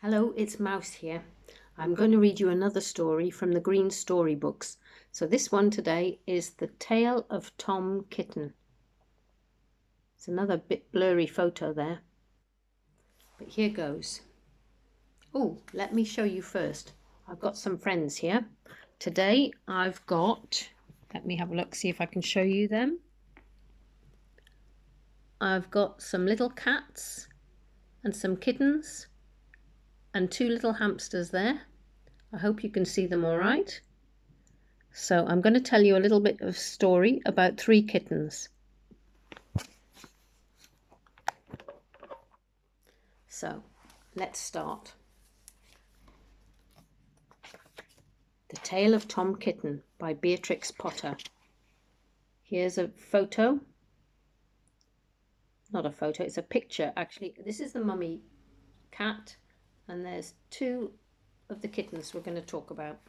Hello, it's Mouse here. I'm going to read you another story from the Green Storybooks. So this one today is The Tale of Tom Kitten. It's another bit blurry photo there, but here goes. Oh, let me show you first. I've got some friends here. Today I've got, let me have a look, see if I can show you them. I've got some little cats and some kittens and two little hamsters there. I hope you can see them all right. So I'm going to tell you a little bit of story about three kittens. So let's start. The Tale of Tom Kitten by Beatrix Potter. Here's a photo. Not a photo, it's a picture actually. This is the mummy cat and there's two of the kittens we're going to talk about.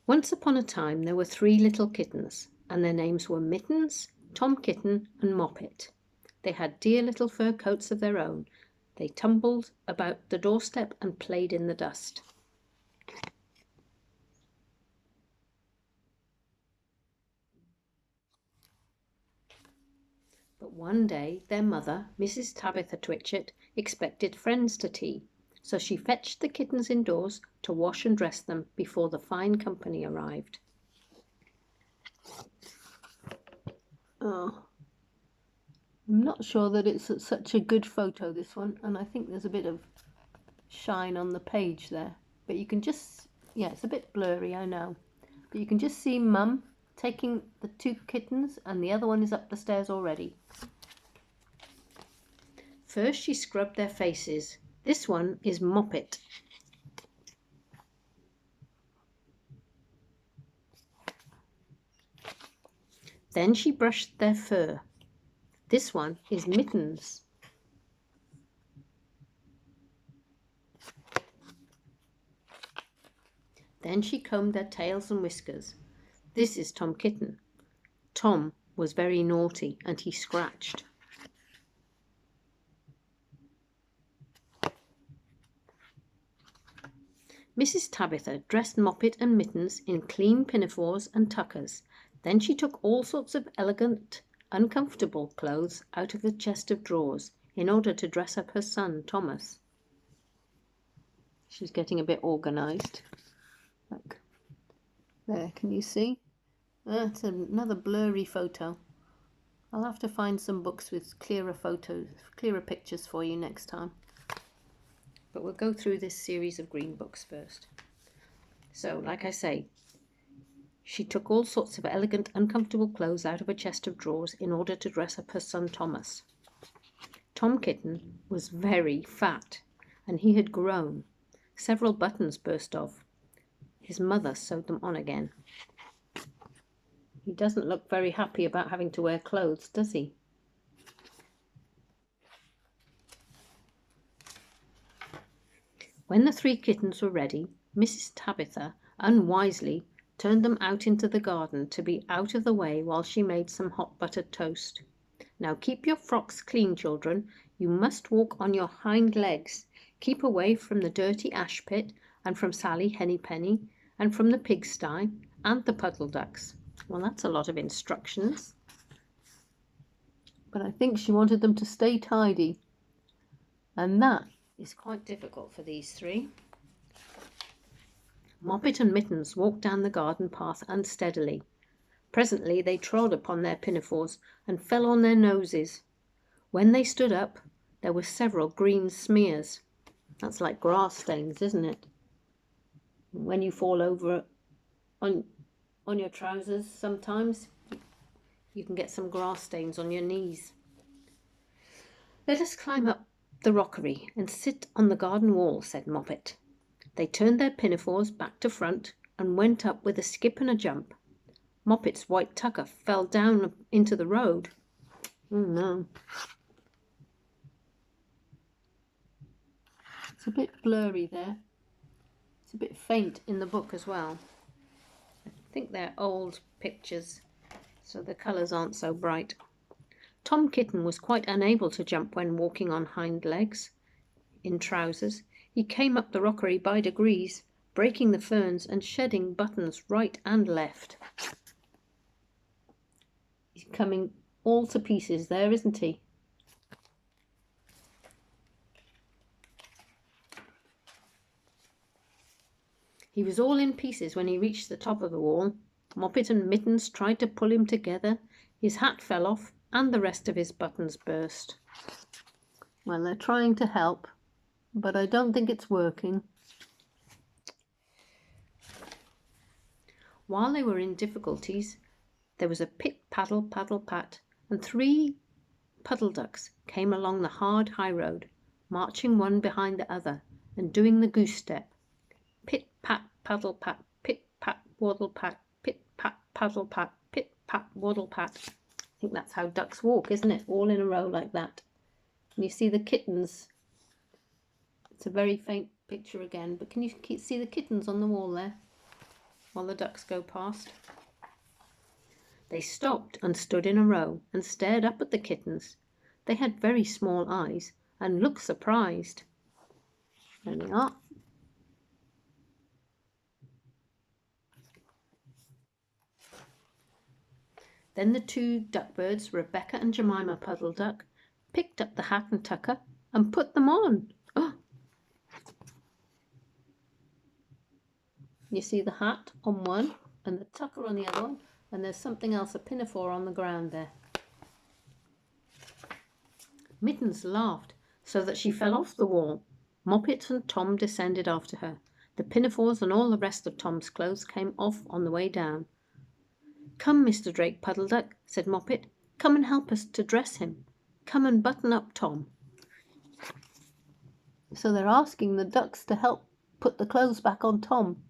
Once upon a time there were three little kittens and their names were Mittens, Tom Kitten and Moppet. They had dear little fur coats of their own. They tumbled about the doorstep and played in the dust. But one day their mother, Mrs. Tabitha Twitchit, expected friends to tea, so she fetched the kittens indoors to wash and dress them before the fine company arrived. Oh, I'm not sure that it's such a good photo, this one, and I think there's a bit of shine on the page there, but you can just, yeah, it's a bit blurry, I know, but you can just see Mum taking the two kittens and the other one is up the stairs already. First she scrubbed their faces. This one is Moppet. Then she brushed their fur. This one is Mittens. Then she combed their tails and whiskers. This is Tom Kitten. Tom was very naughty and he scratched. Mrs. Tabitha dressed Moppet and Mittens in clean pinafores and tuckers. Then she took all sorts of elegant, uncomfortable clothes out of the chest of drawers in order to dress up her son, Thomas. She's getting a bit organised. Look, there, can you see? That's another blurry photo. I'll have to find some books with clearer photos, clearer pictures for you next time. But we'll go through this series of green books first. So, like I say, she took all sorts of elegant, uncomfortable clothes out of a chest of drawers in order to dress up her son Thomas. Tom Kitten was very fat, and he had grown. Several buttons burst off. His mother sewed them on again. He doesn't look very happy about having to wear clothes, does he? When the three kittens were ready, Mrs. Tabitha unwisely turned them out into the garden to be out of the way while she made some hot buttered toast. Now keep your frocks clean, children. You must walk on your hind legs. Keep away from the dirty ash pit and from Sally Hennypenny and from the pigsty and the puddle ducks. Well, that's a lot of instructions. But I think she wanted them to stay tidy. And that is quite difficult for these three. Moppet and Mittens walked down the garden path unsteadily. Presently they trod upon their pinafores and fell on their noses. When they stood up, there were several green smears. That's like grass stains, isn't it? When you fall over on your trousers, sometimes you can get some grass stains on your knees. Let us climb up the rockery and sit on the garden wall, said Moppet. They turned their pinafores back to front and went up with a skip and a jump. Moppet's white tucker fell down into the road. Oh no. It's a bit blurry there. It's a bit faint in the book as well. I think they're old pictures, so the colours aren't so bright. Tom Kitten was quite unable to jump when walking on hind legs, in trousers. He came up the rockery by degrees, breaking the ferns and shedding buttons right and left. He's coming all to pieces there, isn't he? He was all in pieces when he reached the top of the wall. Moppet and Mittens tried to pull him together. His hat fell off and the rest of his buttons burst. Well, they're trying to help, but I don't think it's working. While they were in difficulties, there was a pit, paddle, paddle, pat, and 3 puddle ducks came along the hard high road, marching one behind the other and doing the goose step. Pit, pat, paddle, pat, pit, pat, waddle, pat, pit, pat, paddle, pat, pit, pat, waddle, pat. I think that's how ducks walk, isn't it? All in a row like that. And you see the kittens. It's a very faint picture again, but can you see the kittens on the wall there while the ducks go past? They stopped and stood in a row and stared up at the kittens. They had very small eyes and looked surprised. There they are. Then the 2 duckbirds, Rebecca and Jemima Puddle Duck, picked up the hat and tucker and put them on. Oh! You see the hat on one and the tucker on the other one, and there's something else, a pinafore on the ground there. Mittens laughed so that she fell off the wall. Moppet and Tom descended after her. The pinafores and all the rest of Tom's clothes came off on the way down. "Come, Mr. Drake Puddle Duck," said Moppet. "Come and help us to dress him. Come and button up Tom." So they're asking the ducks to help put the clothes back on Tom.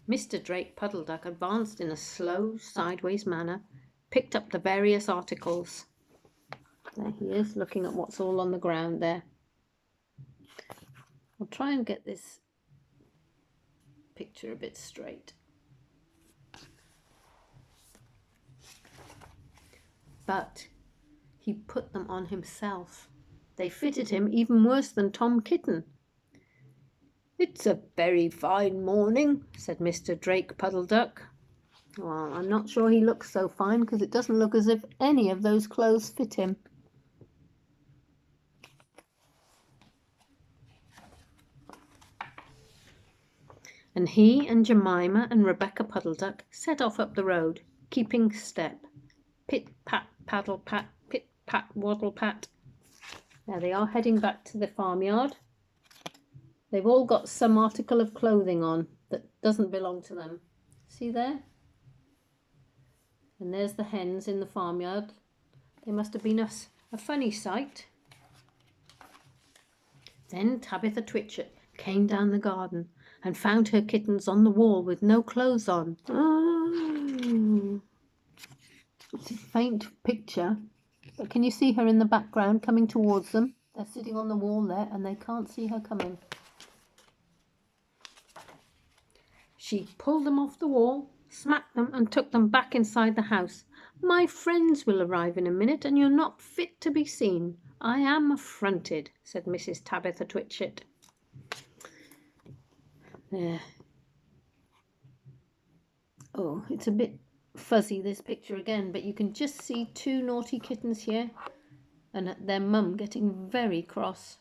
Mr. Drake Puddle Duck advanced in a slow, sideways manner, picked up the various articles. There he is, looking at what's all on the ground there. I'll try and get this picture a bit straight. But he put them on himself. They fitted him even worse than Tom Kitten. "It's a very fine morning," said Mr. Drake Puddle Duck. Well, I'm not sure he looks so fine, because it doesn't look as if any of those clothes fit him. And he and Jemima and Rebecca Puddle Duck set off up the road, keeping step. Pit, pat, paddle, pat, pit, pat, waddle, pat. There they are, heading back to the farmyard. They've all got some article of clothing on that doesn't belong to them. See there? And there's the hens in the farmyard. They must have been a funny sight. Then Tabitha Twitchit came down the garden and found her kittens on the wall with no clothes on. Oh. It's a faint picture, but can you see her in the background coming towards them? They're sitting on the wall there and they can't see her coming. She pulled them off the wall, smacked them and took them back inside the house. "My friends will arrive in a minute and you're not fit to be seen. I am affronted," said Mrs. Tabitha Twitchit. There. Oh, it's a bit fuzzy, this picture again, but you can just see 2 naughty kittens here and their mum getting very cross.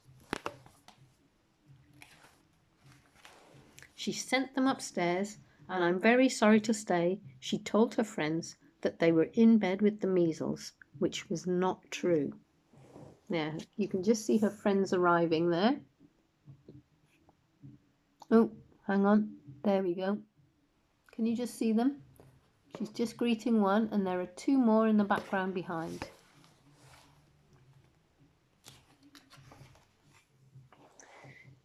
She sent them upstairs, and I'm very sorry to say she told her friends that they were in bed with the measles, which was not true. There, you can just see her friends arriving there. Oh, hang on, there we go. Can you just see them? She's just greeting one, and there are 2 more in the background behind.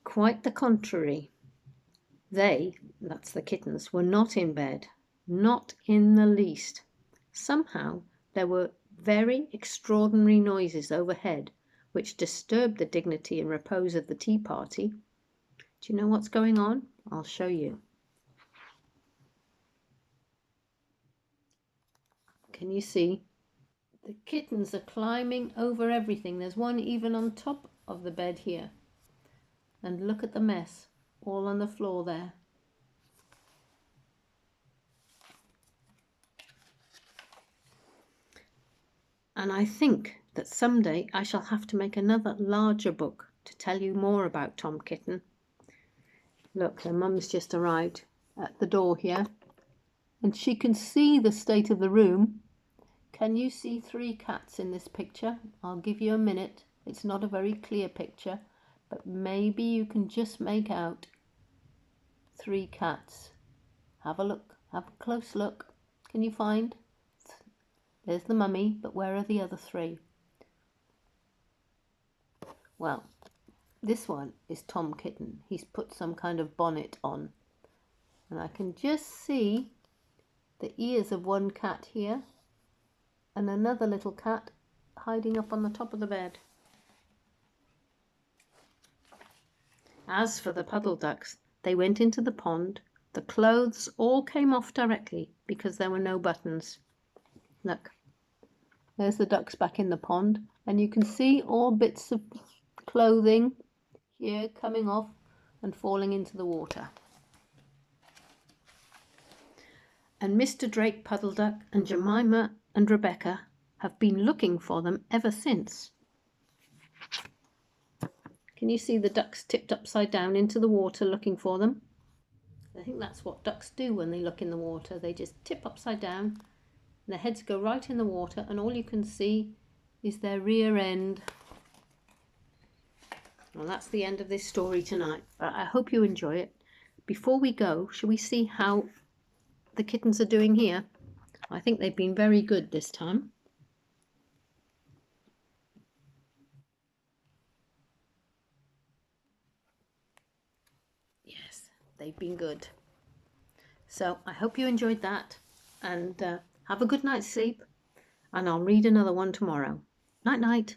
Quite the contrary. They, that's the kittens, were not in bed, not in the least. Somehow there were very extraordinary noises overhead which disturbed the dignity and repose of the tea party. Do you know what's going on? I'll show you. Can you see? The kittens are climbing over everything. There's one even on top of the bed here. And look at the mess all on the floor there. And I think that someday I shall have to make another larger book to tell you more about Tom Kitten. Look, her mum's just arrived at the door here, and she can see the state of the room. Can you see 3 cats in this picture? I'll give you a minute. It's not a very clear picture, but maybe you can just make out 3 cats. Have a look, have a close look. Can you find? There's the mummy, but where are the other 3? Well, this one is Tom Kitten. He's put some kind of bonnet on. And I can just see the ears of one cat here and another little cat hiding up on the top of the bed. As for the puddle ducks, they went into the pond. The clothes all came off directly because there were no buttons. Look, there's the ducks back in the pond, and you can see all bits of clothing here coming off and falling into the water. And Mr. Drake Puddle Duck and Jemima and Rebecca have been looking for them ever since. Can you see the ducks tipped upside down into the water looking for them? I think that's what ducks do when they look in the water. They just tip upside down, and their heads go right in the water, and all you can see is their rear end. Well, that's the end of this story tonight. I hope you enjoy it. Before we go, shall we see how the kittens are doing here? I think they've been very good this time. Yes, they've been good. So I hope you enjoyed that, and have a good night's sleep, and I'll read another one tomorrow. Night night.